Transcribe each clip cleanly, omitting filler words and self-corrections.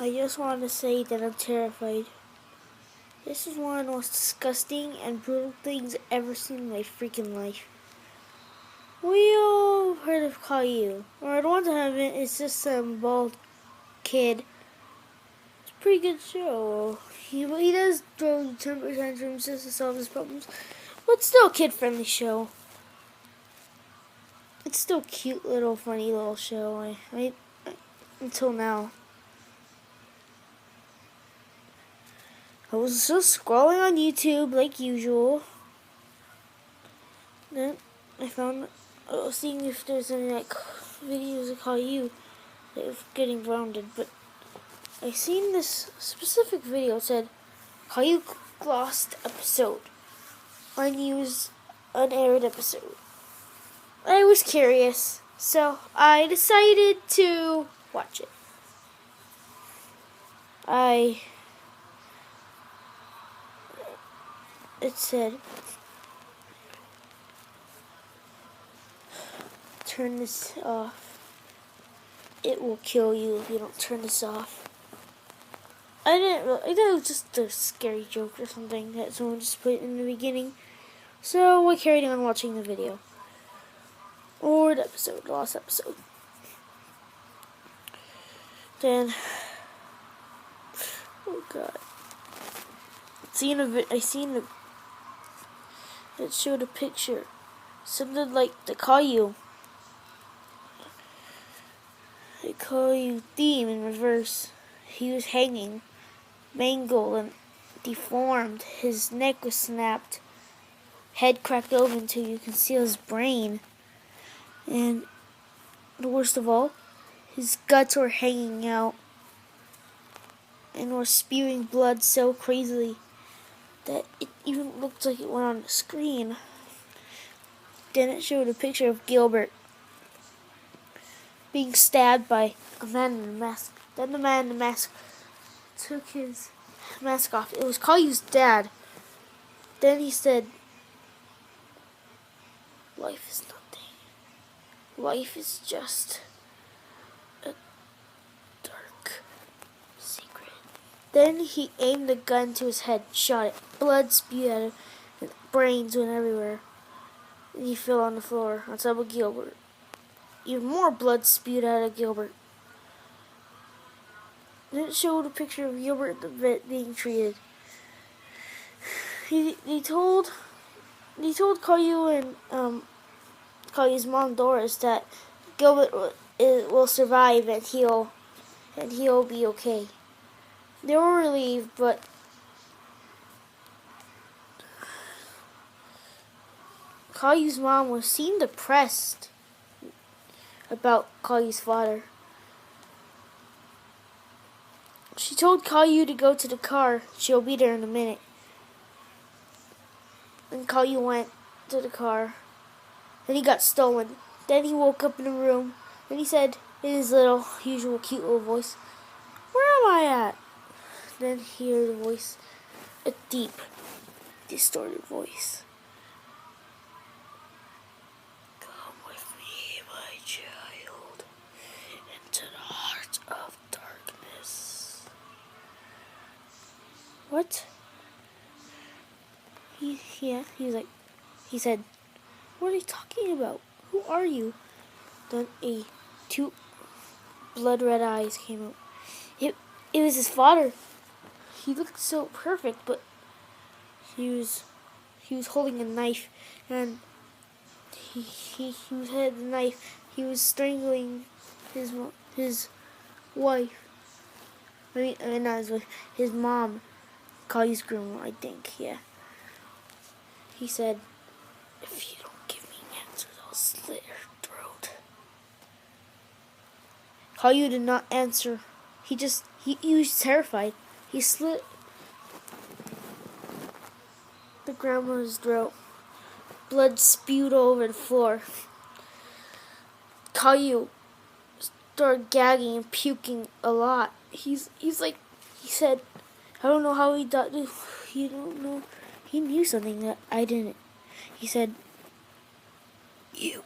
I just want to say that I'm terrified. This is one of the most disgusting and brutal things I've ever seen in my freaking life. We all heard of Calliou, or the ones I haven't. It's just some bald kid. It's a pretty good show. He does throw temper tantrums just to solve his problems, but still a kid-friendly show. It's still a cute little funny little show. I until now. I was just scrolling on YouTube like usual. Then I was seeing if there's any like videos of Calliou of getting grounded, but I seen this specific video. It said Calliou lost episode, unused, unaired episode. I was curious, so I decided to watch it. It said, turn this off. It will kill you if you don't turn this off. I thought it was just a scary joke or something that someone just put in the beginning. So I carried on watching the video. Or the episode, the last episode. Then, oh god. It showed a picture. Something like the Calliou theme in reverse. He was hanging, mangled and deformed. His neck was snapped, head cracked open until you can see his brain. And the worst of all, his guts were hanging out and were spewing blood so crazily that it even looked like it went on the screen. Then it showed a picture of Gilbert being stabbed by a man in a mask. Then the man in the mask took his mask off. It was Calliou's dad. Then he said, "Life is nothing. Life is just a dark secret." Then he aimed the gun to his head, shot it. Blood spewed at him, and brains went everywhere. And he fell on the floor on top of Gilbert. Even more blood spewed out of Gilbert. Then it showed a picture of Gilbert at the vet being treated. He told Calliou and Calliou's mom Doris that Gilbert will survive and he'll be okay. They were relieved, but Calliou's mom seemed depressed about Calliou's father. She told Calliou to go to the car. She'll be there in a minute. And Calliou went to the car. Then he got stolen. Then he woke up in a room. Then he said in his usual cute little voice, "Where am I at?" Then he heard a voice, a deep, distorted voice. "Come with me, my child, into the heart of darkness." What? He said, "What are you talking about? Who are you?" Then two blood red eyes came out. It was his father. He looked so perfect, but he was holding a knife, and he had the knife. He was strangling his wife. I mean not his wife. His mom, Calliou's grandma, I think. Yeah. He said, "If you don't give me answers, I'll slit her throat." Calliou did not answer. He was terrified. He slit the grandma's throat. Blood spewed all over the floor. Calliou started gagging and puking a lot. He said, "I don't know how he died." You don't know. He knew something that I didn't. He said, "You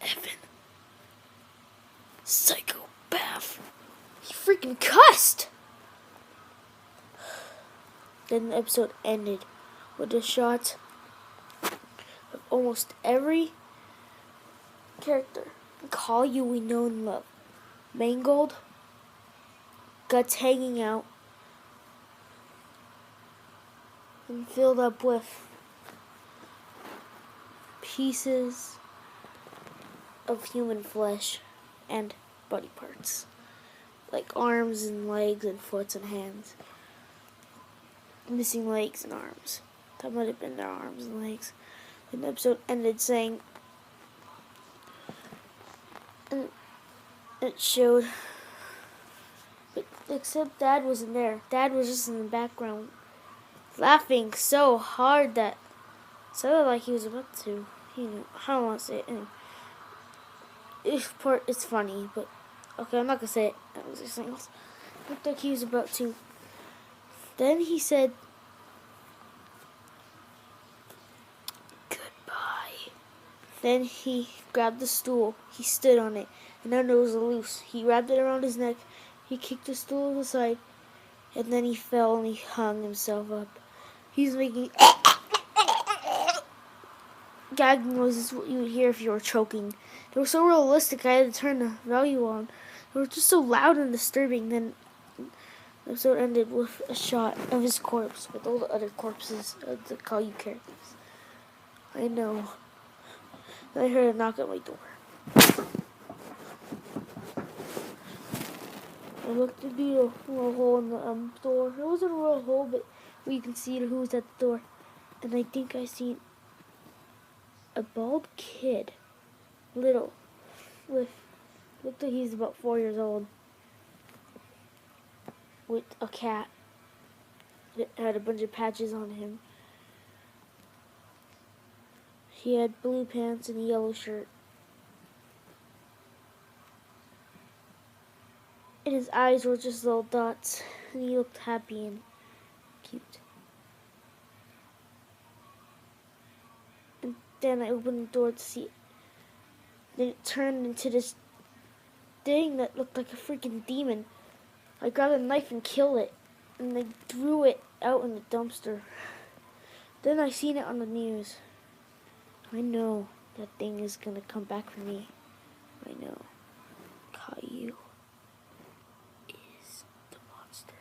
effing psychopath." He freaking cussed! Then the episode ended with a shot of almost every character in Calliou we know and love. Mangled, guts hanging out, and filled up with pieces of human flesh and body parts, like arms and legs and foot and hands. Missing legs and arms. That might have been their arms and legs. And the episode ended saying, and it showed, but except Dad wasn't there. Dad was just in the background, laughing so hard that it sounded like he was about to, I don't want to say it. Anyway, it's funny, but okay, I'm not gonna say it. That was something else. Looked like he was about to. Then he said, "Goodbye." Then he grabbed the stool. He stood on it, and then it was loose. He wrapped it around his neck. He kicked the stool aside, and then he fell and he hung himself up. He's making gagging noises, what you would hear if you were choking. They were so realistic, I had to turn the volume on. They were just so loud and disturbing. Then the episode ended with a shot of his corpse with all the other corpses of the Calliou characters. I know. Then I heard a knock at my door. I looked to be a little hole in the door. It wasn't a real hole, but where you can see who was at the door. And I think I seen a bald kid, little, looked like he's about 4 years old, with a cat that had a bunch of patches on him. He had blue pants and a yellow shirt. And his eyes were just little dots, and he looked happy and cute. And then I opened the door to see it. Then it turned into this thing that looked like a freaking demon. I grabbed a knife and killed it, and I threw it out in the dumpster. Then I seen it on the news. I know that thing is gonna come back for me. I know. Calliou is the monster.